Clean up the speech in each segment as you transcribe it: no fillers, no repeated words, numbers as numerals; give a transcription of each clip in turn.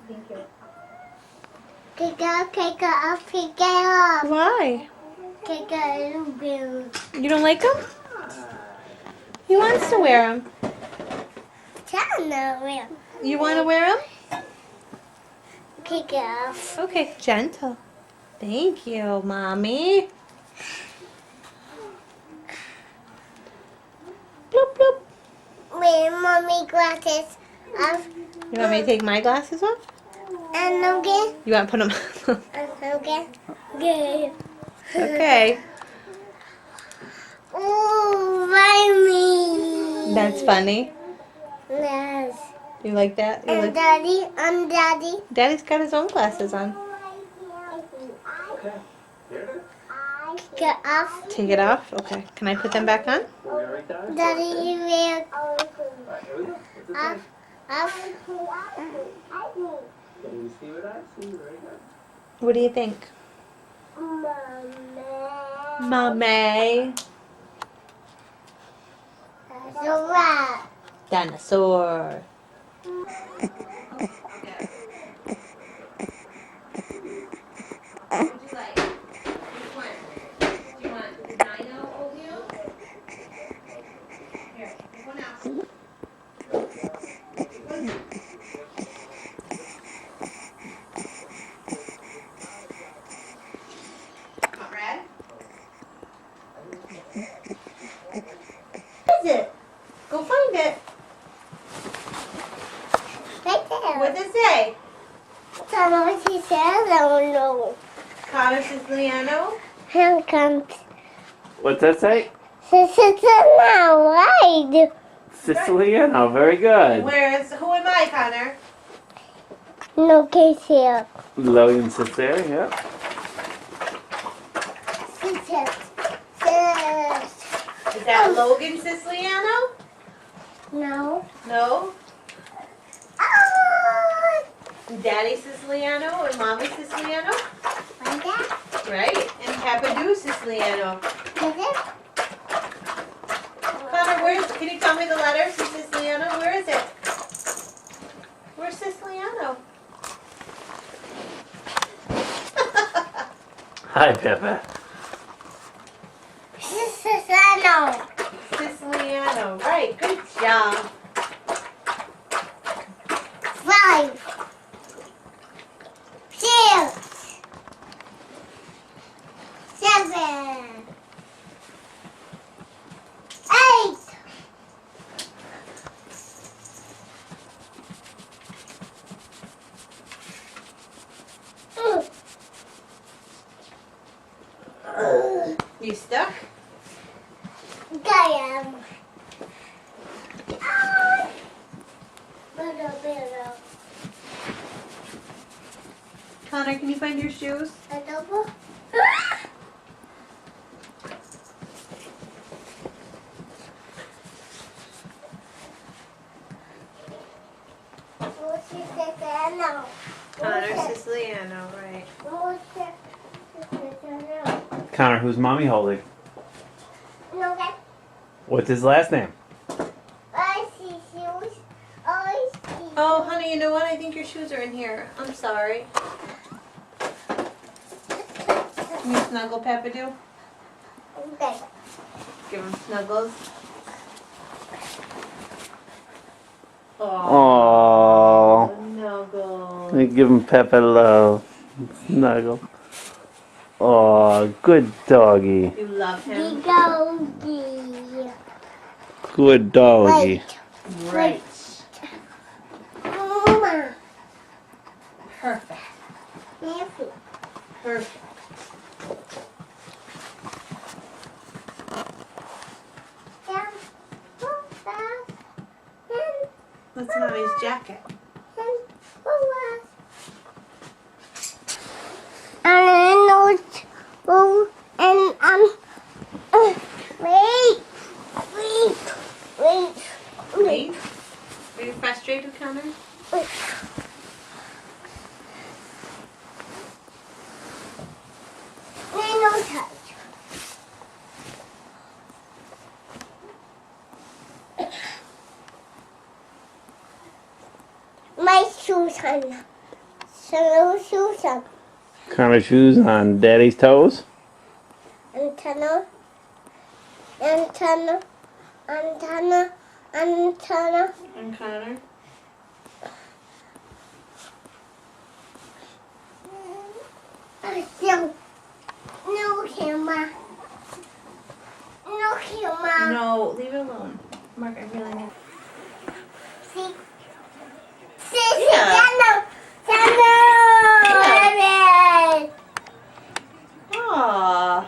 Thank you. Take it off. Why? Take it off. You don't like them? He wants to wear them. You want to wear them? Take it off. Okay, gentle. Thank you, Mommy. Bloop, bloop. Wait, Mommy glasses off. You want me to take my glasses off? And again. You want to put them on? Okay. Good. Okay. Oh, mommy. That's funny. Yes. You like that? You And like... Daddy, I'm Daddy. Daddy's got his own glasses on. Take it off. Take it off? Okay. Can I put them back on? Daddy, you wear off. What do you think? Mommy. Zora. Dinosaur. What is it? Go find it. Right there. What does it say? Tell me what she says. I don't know. Connor Siciliano. Here comes. What's that say? Siciliano, right? Siciliano, very good. Who am I, Connor? No case here. Logan sits there, yeah. Is that Logan Siciliano? No. No. Oh, Daddy Siciliano and Mommy Siciliano? like that? Right. And Papa Siciliano. Is it? Connor, can you tell me the letters of Siciliano? Where is it? Where's Siciliano? Hi, Peppa. Siciliano. Siciliano. Right. Good job. 5, 6, 7, 8. You stuck? I am. Connor, can you find your shoes? Connor Siciliano, right. Connor, who's mommy holding? Okay. What's his last name? I see shoes. I see. Oh, honey, you know what? I think your shoes are in here. I'm sorry. Can you snuggle Papa Do? Okay. Give him snuggles. Oh, Snuggle. give him Peppa love. Snuggle. Oh, good doggy. You love him? Doggy. Good doggy. Right. Mama. Perfect. Nancy. Perfect. Down. Go fast. And That's Mommy's jacket. go fast. And wait. Wait. Are you frustrated, Connor? No touch. My shoes are not. Tunnel shoes on. Connor shoes on Daddy's toes. And tunnel. And tunnel. And tunnel. And tunnel. And Connor. No. No camera. No camera. No, leave it alone. Mark, I really need. See? Siciliano. Tunnel. Aww.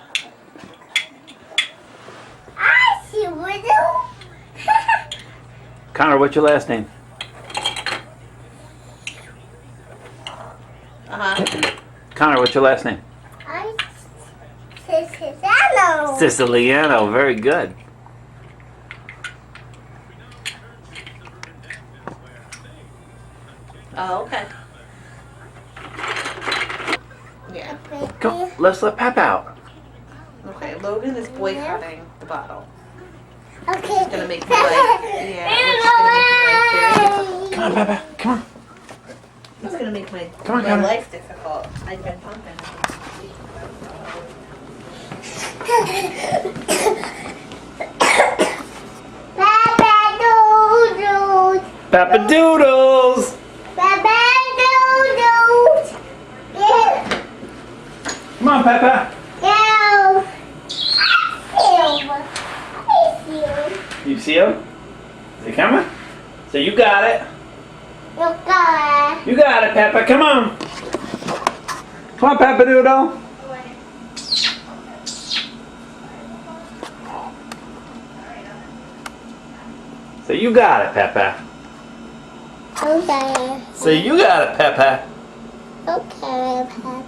I see widow. Connor, what's your last name? Connor, what's your last name? I Siciliano. Siciliano. Very good. Oh, okay. Yeah. Go. Let's let Pep out. Okay, Logan is boycotting the bottle. Okay. It's gonna make my life. Yeah. It's gonna make my life very difficult. Come on, Peppa. Come on. It's gonna make my, Come on, my Connor. life difficult. I've been pumping. Peppa Doodles. Come on, Peppa. You see him? Is he coming? So you got it. You got it, Peppa. Come on. Come on, Peppa Doodle. So you got it, Peppa. Okay. So you got it, Peppa. Okay.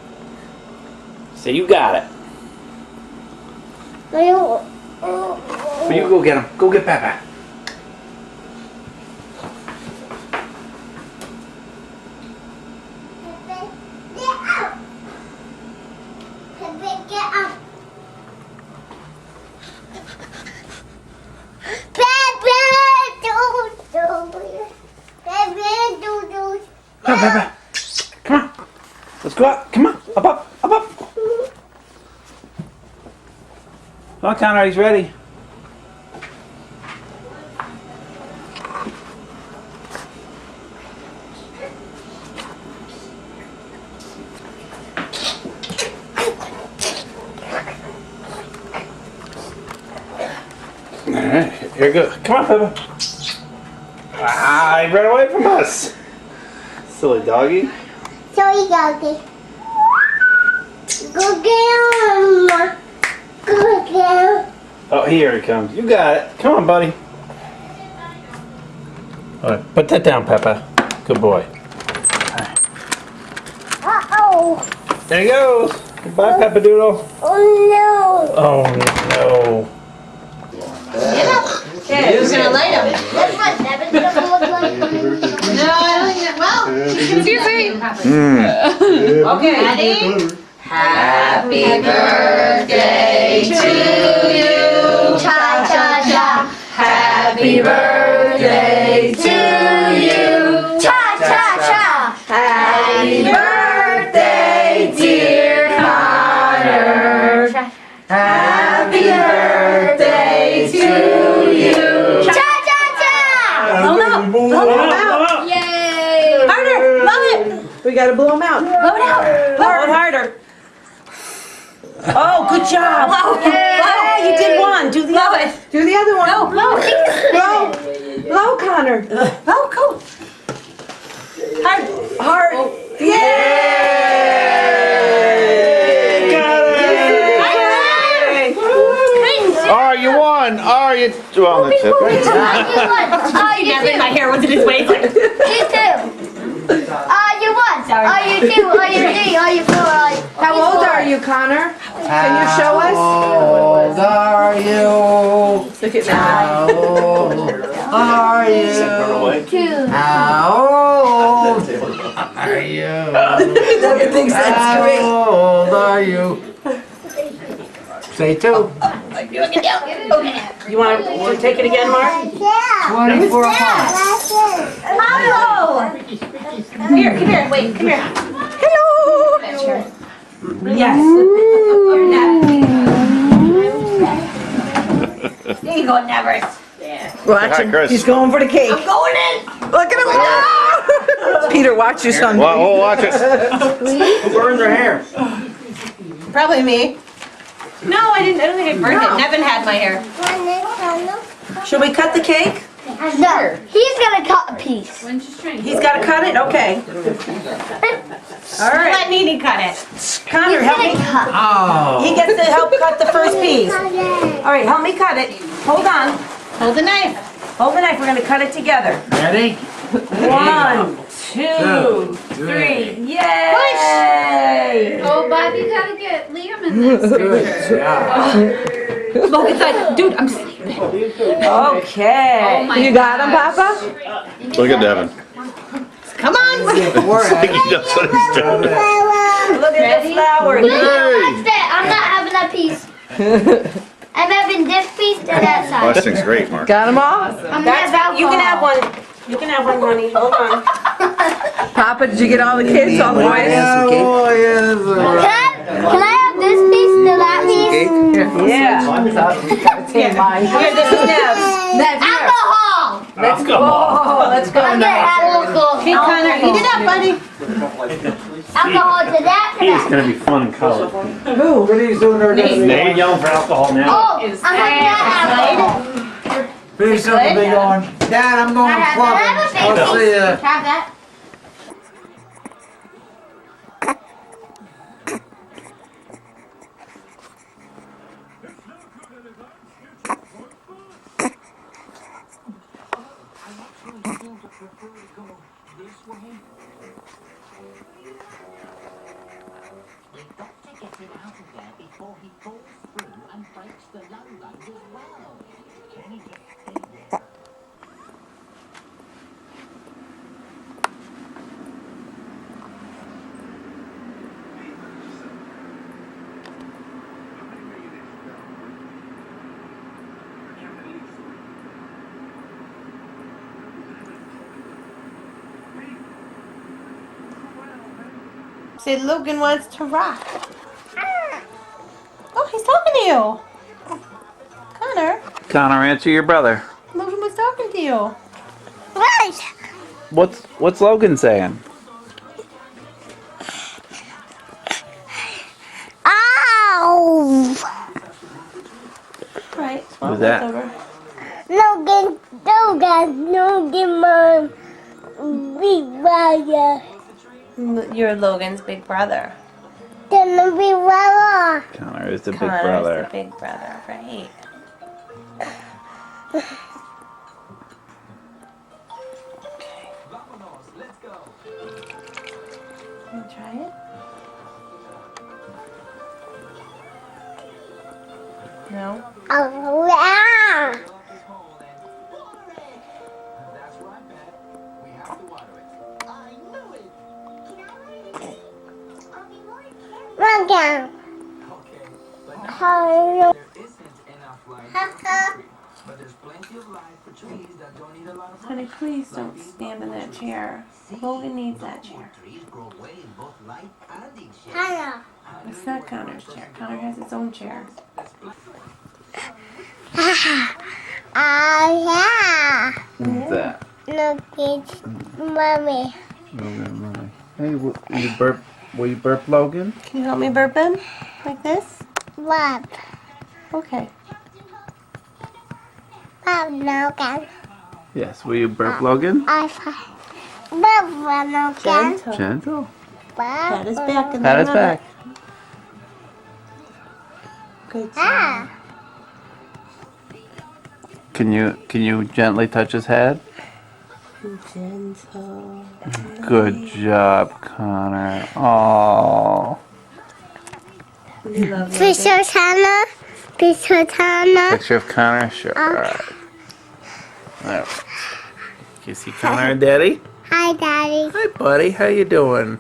So you got it. Well, you go get him. Go get Peppa. Come on, Peppa. Come on. Let's go out. Come on. Up, up, up, up. Come on, Connor. He's ready. All right. Here we go. Come on, Peppa. Ah, he ran away from us. Silly doggy. Sorry, doggy. Go get him. Go get him. Oh, here he comes. You got it. Come on, buddy. All right, put that down, Peppa. Good boy. Uh-oh. There he goes. Goodbye, Peppa Doodle. Oh, Oh, no. Okay, who's gonna light him? no. That's what Devin's gonna look like. No, I don't think that. Well, she's gonna Okay, ready? Happy birthday to you. Cha-cha-cha. Happy birthday to you. Cha-cha-cha. Happy birthday, dear Connor. Happy birthday to you. Cha-cha-cha. Blow him out. Blow him out. Yay. Harder. Blow it. We gotta blow him out. Blow it out. Blow it harder. Oh, good job. Blow. Blow. You did one. Do the other. Do the other one. No. Blow. Blow. Blow, Connor. Blow. Go. Hard. Hard. Yay! Got it! Are you won? Are you? Well, that's it. Oh, you My hair was in his way. You too. You one. Are you two? Are you three? Are you four? How old are you, Connor? Can you show us? How old are you? Look at that. How old are you? Two. How old are you? Logan thinks that's How great. old are you? Say two. You want to take it again, Mark? 24 months. Hello. Here, come here. Wait, come here. that chair. Yes. There you go, Nevers. Watch him. Chris. He's going for the cake. I'm going in. Look at him. Ah! Peter, watch your son. Well, watch it. Who burned their hair? Probably me. No, I didn't. I don't think I burned it. Nevin had my hair. Should we cut the cake? No, he's gonna cut a piece. He's got to cut it? Okay. All right. Let Nene cut it. Connor, help me. Oh. He gets to help cut the first piece. All right, help me cut it. Hold on. Hold the knife. Hold the knife. We're going to cut it together. Ready? 1, 2, 3. Yay! Oh, Bob, you gotta get Liam in this. Good job. Logan's like, dude, I'm sleeping. Okay. Oh my You got him, Papa? Look at Devin. Come on. We're at He knows what he's doing. Look at the flowers. Watch that. I'm not having that piece. I'm having this piece to that Oh, this side. thing's great, Mark. Got them all? I'm That's not You can have one. You can have one, honey. Hold on. Papa, did you get all the kids, all the boys? Yeah, boy, yes. Can I have this piece to that piece? Yeah. Here, this is Nev's. Alcohol! Let's go. Oh, let's go. I'm gonna have alcohol. Hey, Connor, eat it up, buddy. Alcohol to that for It's that. gonna be fun in college. Look at these doing their They yelling for alcohol now. Oh, I'm gonna have Finish something big on. Dad, I'm going clubbing. I'll see ya. Have that. Say Logan wants to rock. Oh, he's talking to you. Connor, Connor, answer your brother. Logan was talking to you. Right. What's Logan saying? Ow! Right. Who's that? Logan, Mom. Big brother. You're Logan's big brother. Then the big brother. Connor is the big Connor's brother. the big brother, right? Okay. You try it? No? Oh, yeah. Logan. Hello. Honey, please don't stand in that chair. Logan needs that chair. Hello. It's not Connor's chair. Connor has his own chair. Yeah. Who's that? Look, it's mommy. Logan, hey, you burp? Will you burp, Logan? Can you help me burp him? Like this? Bob. Okay. Bob, Logan. Yes. Will you burp, Logan? I Bob, Logan. Gentle. Gentle. Bob. Pat his back and Pat then his rub back. it. Good job. Ah. Can you gently touch his head? Gentle. Good job, Connor. Oh. We love Logan. Picture Tana. Picture Tana. Picture of Connor? Sure. All right. All right. Can you see Connor and Daddy? Hi, Daddy. Hi, buddy. How you doing?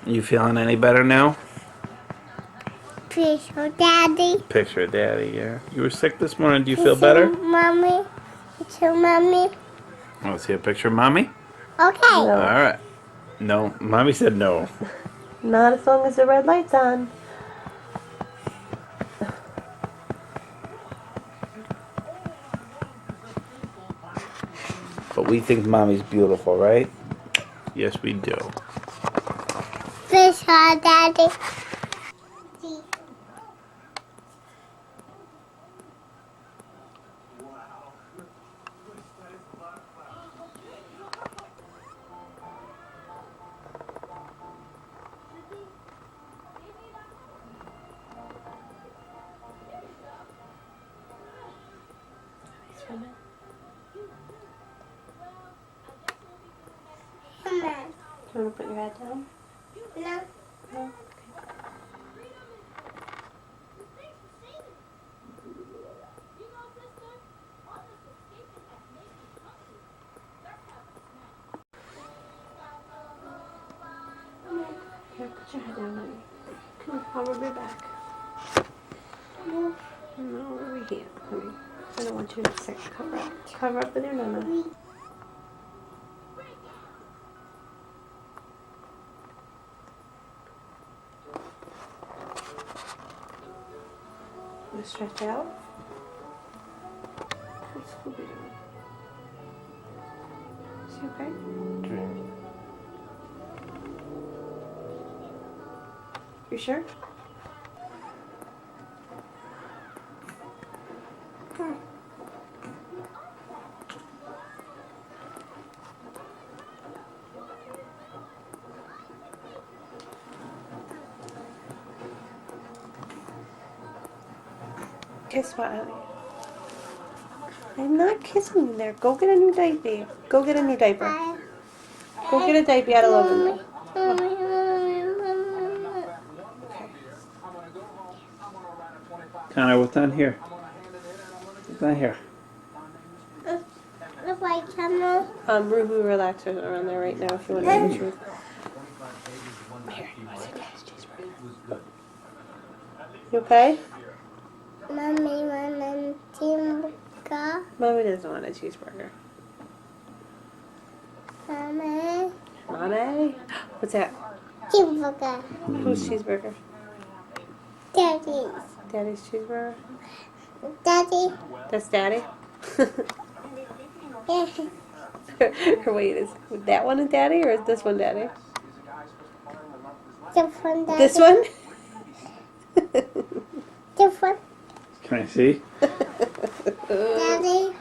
You feeling any better now? Picture Daddy. Picture of Daddy, yeah. You were sick this morning. Do you feel better? Mommy. Picture Mommy. Want to see a picture of Mommy? Okay. All right. No, mommy said no. Not as long as the red light's on. But we think mommy's beautiful, right? Yes, we do. Fish on, Daddy. Come on. Do you want to put your head down? No. No. Here, put your head down, honey. Come on, I'll rub your back. No, over here, honey. I don't want you to get sick. Cover up. Cover up with your nana. Stretch out. What's Scooby doing? Is he okay? You sure? Kiss what, honey? I'm not kissing you there. Go get a new diaper. Go get a new diaper. Go get a diaper out of Logan. Connor, what's on here? What's on here? Look like camera. Ruby relaxers are on there right now if you want to know the truth. Here, what's your dad's cheeseburger? You okay? Mommy, Mama, cheeseburger. Mommy doesn't want a cheeseburger. Mama, Mommy? What's that? cheeseburger. Whose cheeseburger? Daddy's. Daddy's cheeseburger? Daddy. That's Daddy? Yeah. Or wait, is that one a Daddy or is this one Daddy? Different daddy. This one? Different Can I see? daddy.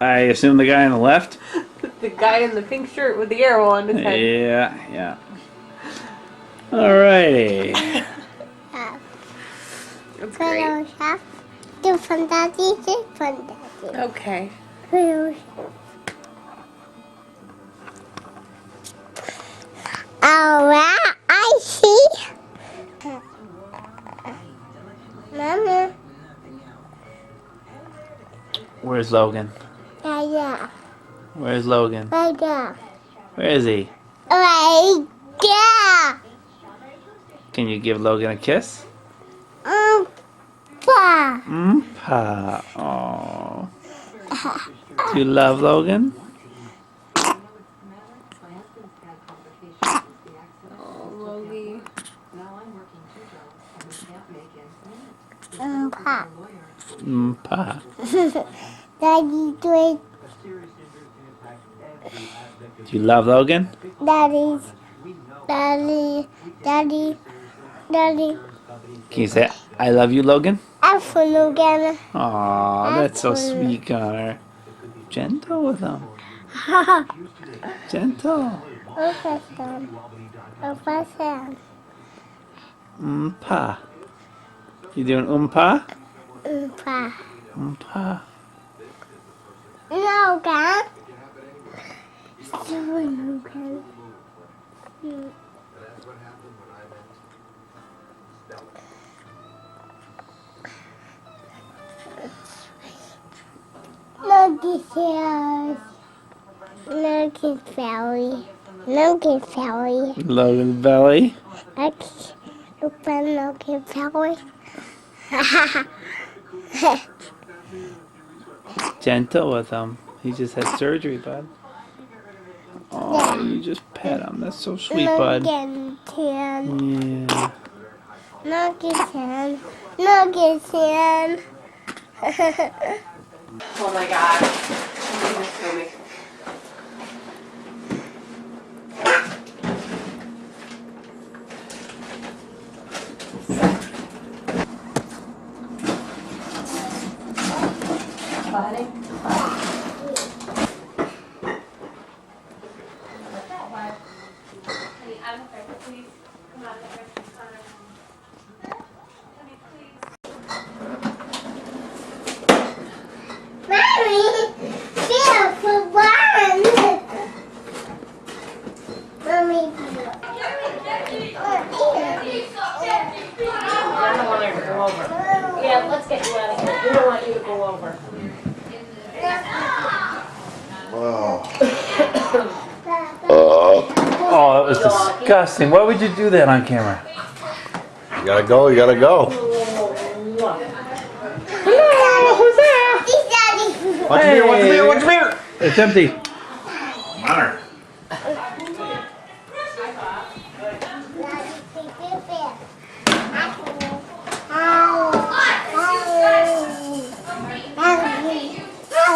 I assume the guy on the left? The guy in the pink shirt with the arrow on his head. Yeah. Alrighty. That's great. Photoshop. Different daddy. Different daddy. Okay. Photoshop. Alright, I see. Mama. Where's Logan? Yeah. Where's Logan? Right there. Where is he? Right there. Can you give Logan a kiss? Pa. Pa. Aww. Do you love Logan? Oh, Logie. Pa. Pa. Daddy doing. Do you love Logan? Daddy. Can you say, I love you, Logan? Afternoon. Aw, that's so sweet, Connor. Gentle with him. Gentle. Pa. You doing pa? Pa. Pa. Logan. Logan's belly. Open Logan belly. Gentle with him. He just had surgery, bud. Oh, you just pet him. That's so sweet, bud. Yeah. Oh my God. Look at this movie. Buddy. Yeah, let's get you out of here. We don't want you to go over. Oh, that was disgusting. Why would you do that on camera? You gotta go, you gotta go. Hello, who's there? What's the beer? What's the beer? What's the beer? It's empty. Honor.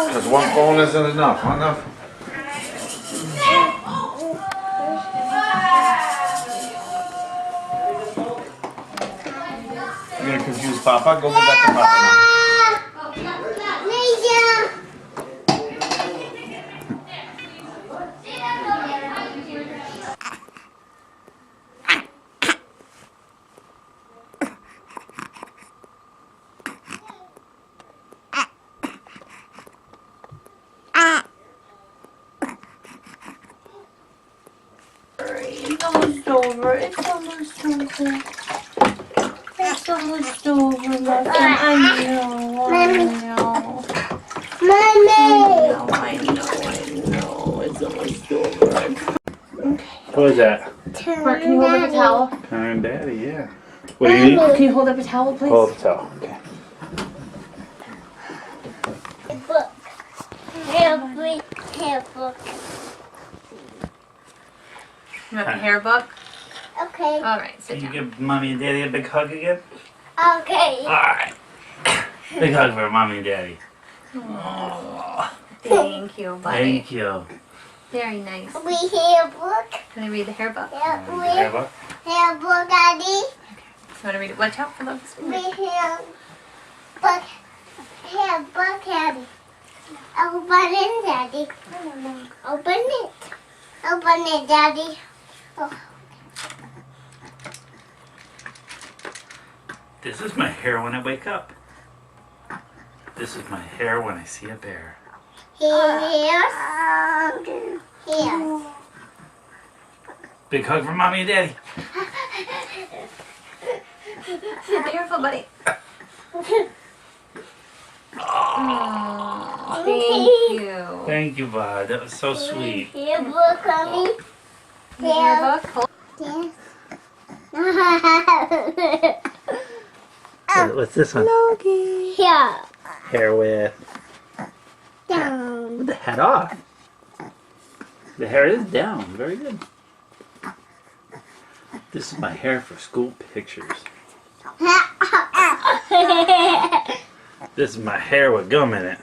Because one phone isn't enough, enough. You're gonna confuse Papa? Go get that to Papa now. It's almost over. It's almost over. It's almost over, love. I know. I know. It's almost over. What is that? Mark, can you hold up a towel? Kind Daddy, yeah. What do you need? Can you hold up a towel, please? Hold the towel. Okay. You want a hair book? Okay. All right, sit Can you down. give Mommy and Daddy a big hug again? Okay. Alright. Big hug for Mommy and Daddy. Thank you, buddy. Thank you. Very nice. We hear book. Can I read the hair book? Yeah, Have we a- hear book, Daddy. So I want to read it. Watch out for those. We hear book. Hear book, Daddy. Open it, Daddy. Open it. Open it, Daddy. Oh. This is my hair when I wake up. This is my hair when I see a bear. Here. Here. Big hug for Mommy and Daddy. Be careful, buddy. Aw, thank you. Thank you, Bud. That was so sweet. Hear book, Mommy. The hair book. Hold. Yes. What's this one? Logie. Here. Hair with Down. the head off. The hair is down. Very good. This is my hair for school pictures. This is my hair with gum in it.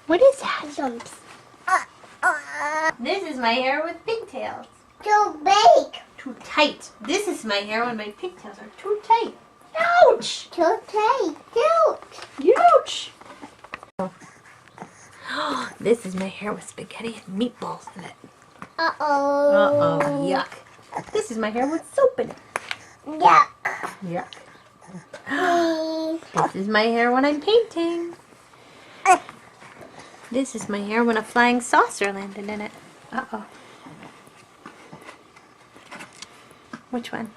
What is that? Jumps. This is my hair with pigtails. Too big. Too tight. This is my hair when my pigtails are too tight. Ouch! Too tight. Too. Ouch! This is my hair with spaghetti and meatballs in it. Uh-oh. Uh-oh, yuck. This is my hair with soap in it. Yuck. Yuck. This is my hair when I'm painting. This is my hair when a flying saucer landed in it. Uh-oh. Which one?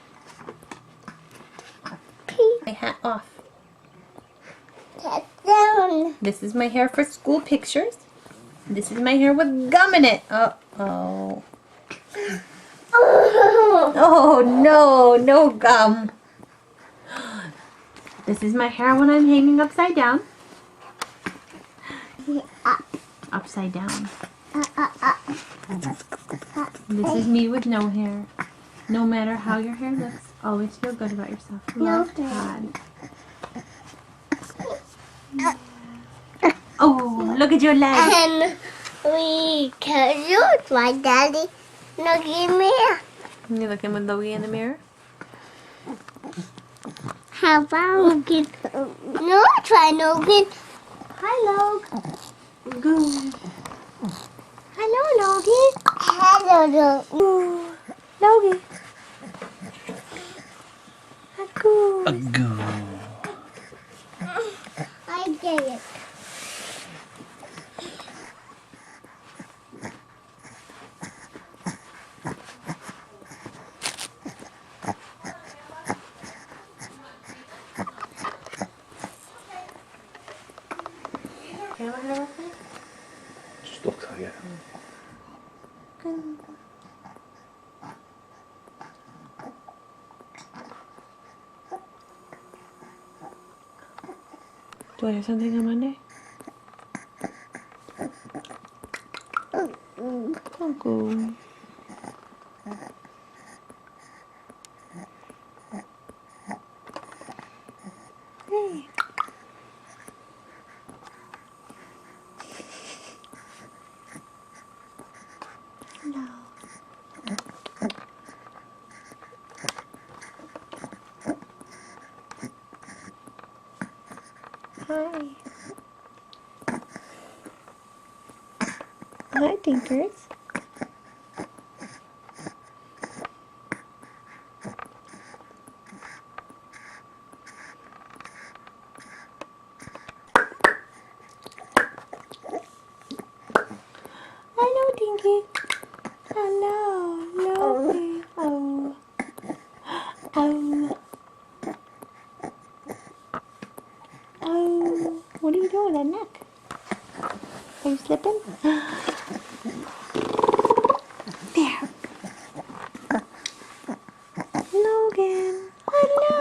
My hat off. Get down. This is my hair for school pictures. This is my hair with gum in it. Uh-oh. Oh, no, no gum. This is my hair when I'm hanging upside down. Upside down. This is me with no hair. No matter how your hair looks, always feel good about yourself. Love, Todd. Oh, look at your leg. And we can use my daddy. Look at me. You looking with Logie in the mirror? How about Logan? No, try Logan. Hi, Logan. Good. Hello, Logan. Hello, Logan. Logie. I get it. Just looks like it. Do I have something on Monday? Oh, good. Hey. Hello. Hi. Hi, Tinkers. Hello, Tinky. Hello, Logie. Oh. Oh. Oh. What are you doing with that neck? Are you slipping? There. Logan. Hello.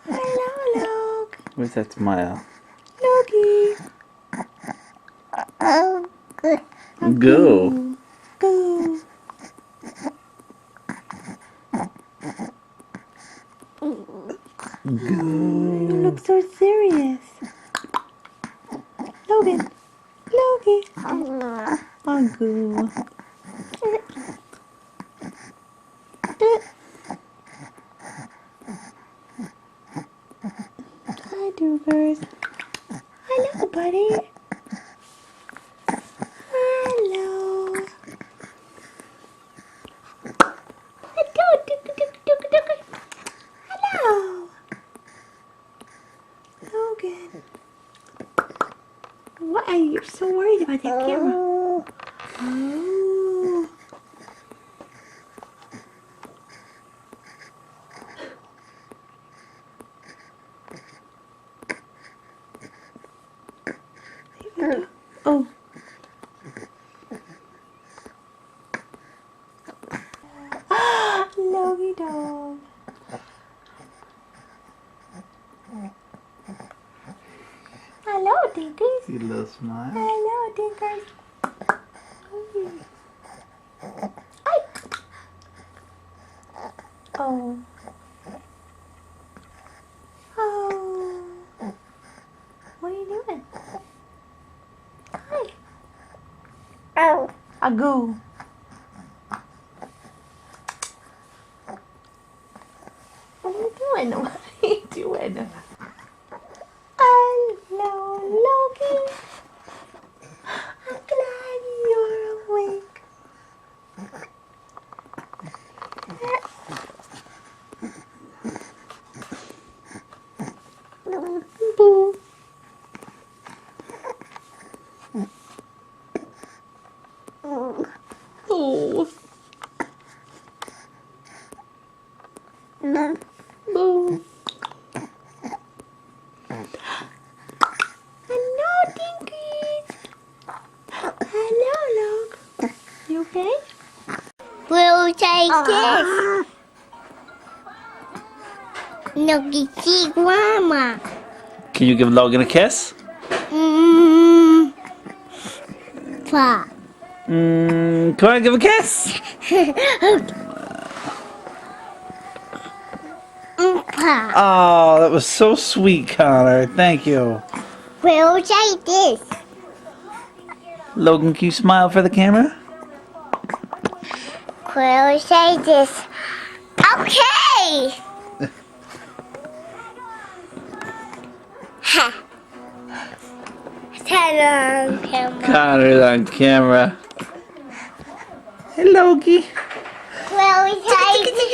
Hello, Log. Where's that smile? Logie. Go. Go. You look so serious. Logan. Logie. Oh, goo. Hi, Doogers. Hello, buddy. Hello. Hello. Logan. What are you so worried about that camera? Oh. Oh. Logie dog. Hello, Tinkers. See a little smile. Hello, Tinkers. Ay. Oh. Oh. What are you doing? Hi. Oh. A goo. What are you doing? What are you doing? Hello, Logie. I'm glad you're awake. Boo. Oh. Boo. Hello, Dinky. Hello, Log. You okay? Blue. take this. Look, see Grandma. Can you give Logan a kiss? Pa. Come on, give a kiss. Pa. Oh, that was so sweet, Connor. Thank you. We'll take this. Logan, can you smile for the camera? We'll take this. Okay. Hello, camera. Connor's on camera. Hey, Logie. We'll take this.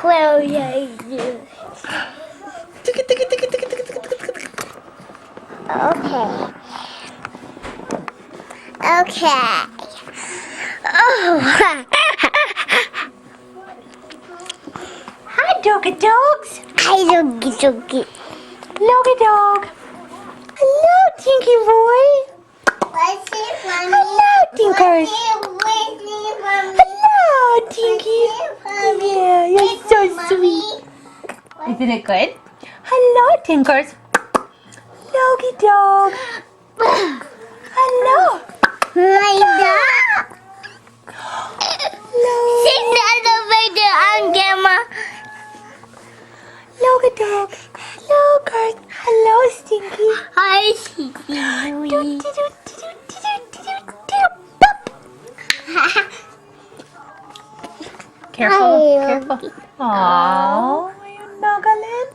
We'll take this. Okay. Okay. Oh. Hi, doggy dogs. Hi, doggy doggy. Doggy dog. Hello, Tinky Boy. What's it, Mommy? Hello, Tinkers. What's it, Mommy? Hello, Tinky. Yeah, you're so sweet. Isn't it good? Hello, Tinkers. Doggy dog. Hello. My dog. Hello. See the elevator on camera. Doggy dog. Hello, Garth. Hello, Stinky. Hi, Siciliano. Careful, careful. Aww, are you snuggling?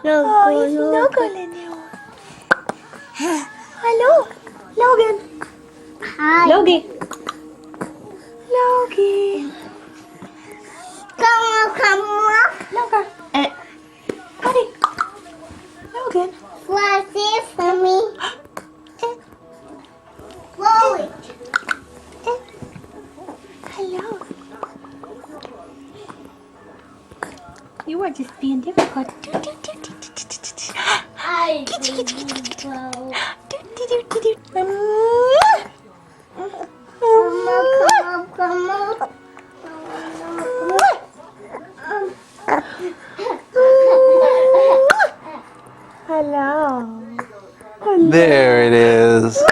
Oh, he's snuggling you. Hello, Logan. Hi. Logie. Logie. Come on. Logan. Buddy. Logan. What's it for me? Blow it. Hello. You are just being difficult. I blow. Come on. Hello. There it is.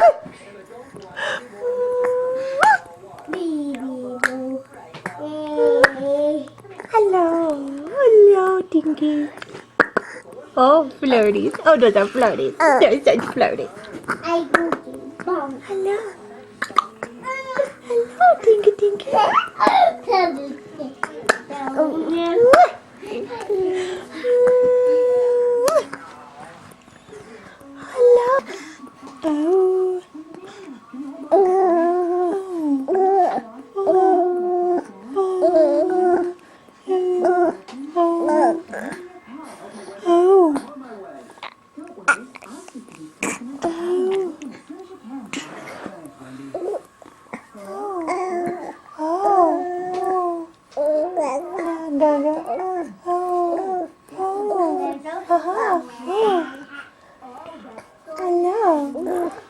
Hello. Hello, Tinky. Oh, floaties. Oh, those are floaties. They're such floaties. I do bomb. Hello. Hello, Tinky Tinky. Hello. Oh. Hello.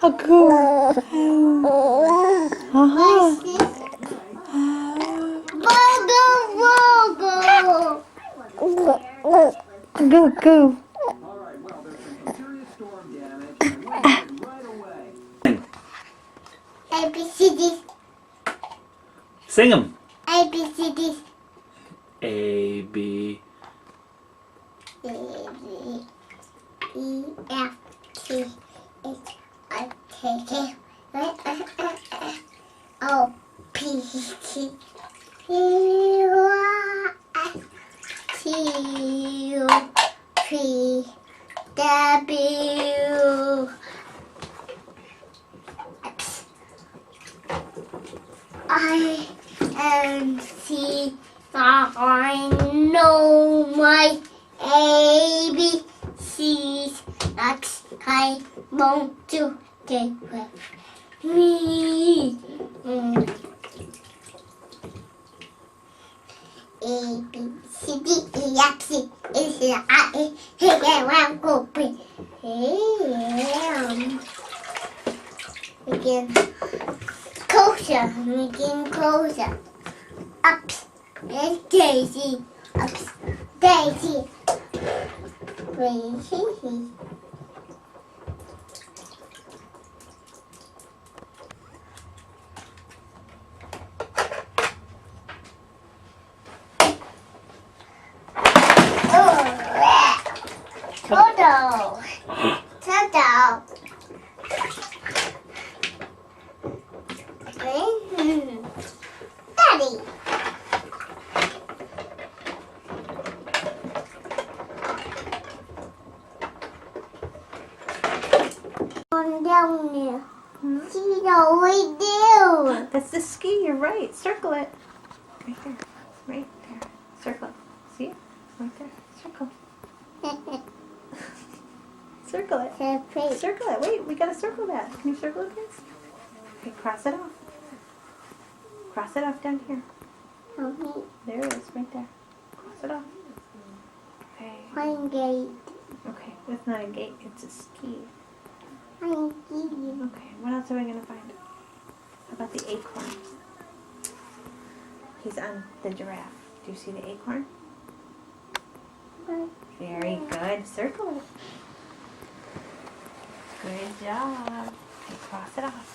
A good. Go, go. ABCD. Sing them. ABCD. A, B. E, F, T, H, I, K, O, P, Q, R, S, T, U, P, W, X, I, N, C. I know my ABCs. That's I want to take with me. A, B, C, D, E, F, C, H, I, J, K, L, M, O, P. Again, closer. Making closer. Ups. It's Daisy. Ups. Daisy. Daisy. Toto. Toto. Daddy. On down there. See how we do. That's the ski. You're right. Circle it. Right there. Right there. Circle it. See it? Right there. Circle. Circle it. Circle it. Wait, we gotta circle that. Can you circle it, please? Okay, cross it off. Cross it off down here. There it is, right there. Cross it off. Okay. One gate. Okay, that's not a gate, it's a ski. One gate. Okay, what else are we gonna find? How about the acorn? He's on the giraffe. Do you see the acorn? Very good. Circle it. Good job. Okay, cross it off.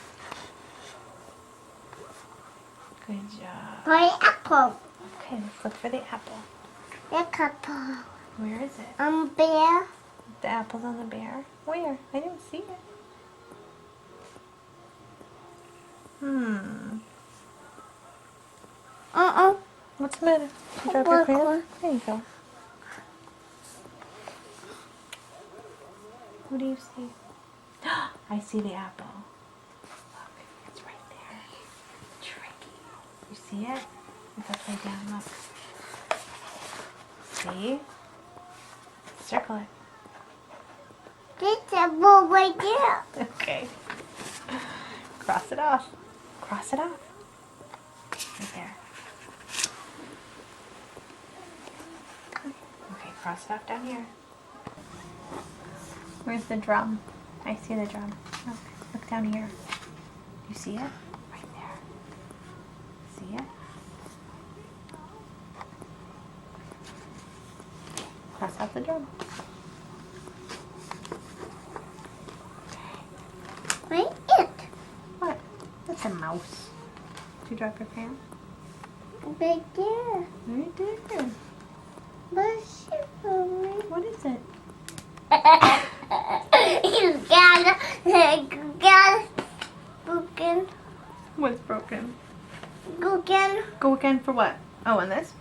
Good job. My apple. Okay, let's look for the apple. The apple. Where is it? Bear. The apple's on the bear? Where? I didn't see it. What's the matter? Did you drop your crayon? There you go. What do you see? I see the apple. Look, it's right there. Tricky. You see it? It's upside down. Look. See? Circle it. This apple right there. Okay. Cross it off. Cross it off. Right there. Okay, cross it off down here. Where's the drum? I see the drum. Look down here. You see it? Right there. See it? Cross out the drum. Right it. What? That's a mouse. Did you drop your crayon? Right there. Right there. What is it? You got broken. What's broken? Broken. Go again for what? Oh, and this?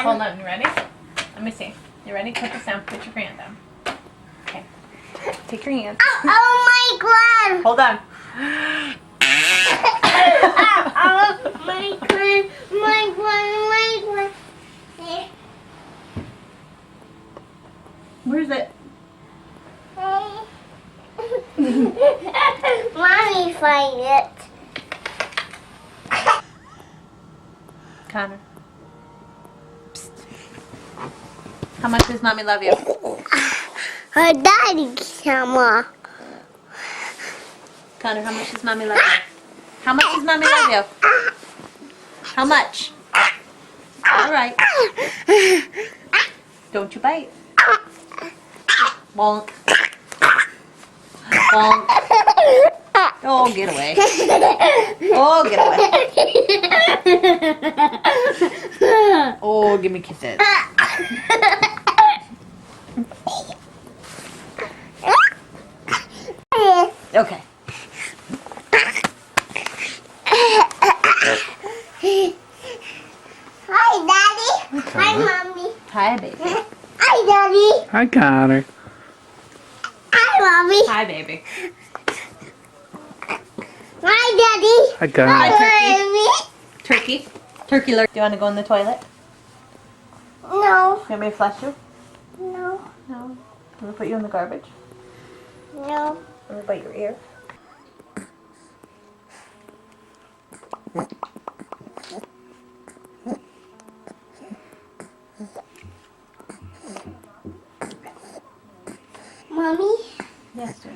Hold on, you ready? Let me see. You ready? Put this down. Put your crayon down. Okay. Take your hand. Oh my god! Hold on. My god. Where's it? Mommy find it. Connor. Psst. How much does Mommy love you? Her daddy camera. Connor, how much does Mommy love you? How much does Mommy love you? How much? All right. Don't you bite. Bonk. Bonk. Oh, get away. Oh, get away. Oh, give me kisses. Okay. Hi, Daddy. Hi, Mommy. Hi, baby. Hi, Daddy. Hi, Connor. Hi, Mommy. Hi, baby. Hi, Daddy. Hi, Connor. Hi, Mommy. Turkey. Turkey alert. Do you want to go in the toilet? No. You want me to flush you? No. No. Let me put you in the garbage. No. Let me bite your ear. Mommy? Yes, dear.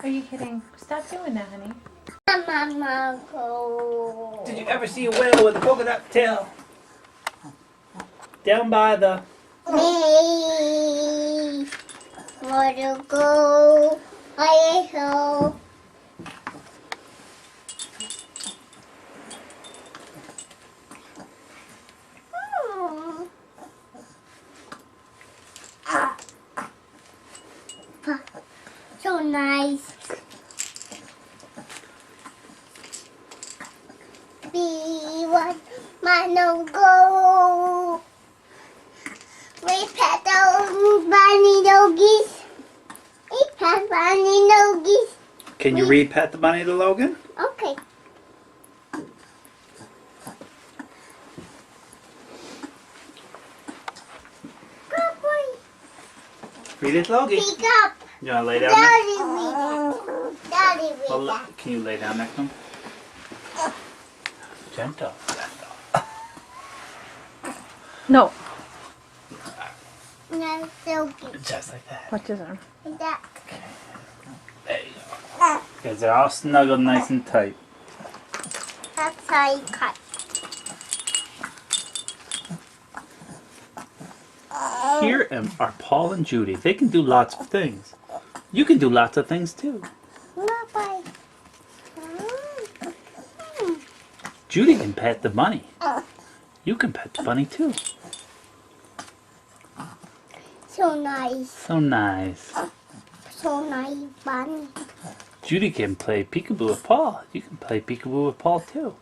Are you kidding? Stop doing that, honey. Mama, go. Did you ever see a whale with a coconut tail? Down by the... Me. Want to go? I go. So nice. B1, man, go. We pet those bunny doggies. We pet bunny doggies. Can you re-pet the bunny to Logan? Okay. Good boy. Read it, Logie. Pick up. You want to lay down Daddy, read. Daddy, read Well, that. can you lay down next to him? Gentle. No. No, so good. Just like that. Watch his arm. That. There you go. Because they're all snuggled nice and tight. That's how you cut. Here are Paul and Judy. They can do lots of things. You can do lots of things too. Bye-bye. Judy can pet the bunny. You can pet the bunny too. So nice. So nice. So nice, bunny. Judy can play peekaboo with Paul. You can play peekaboo with Paul too.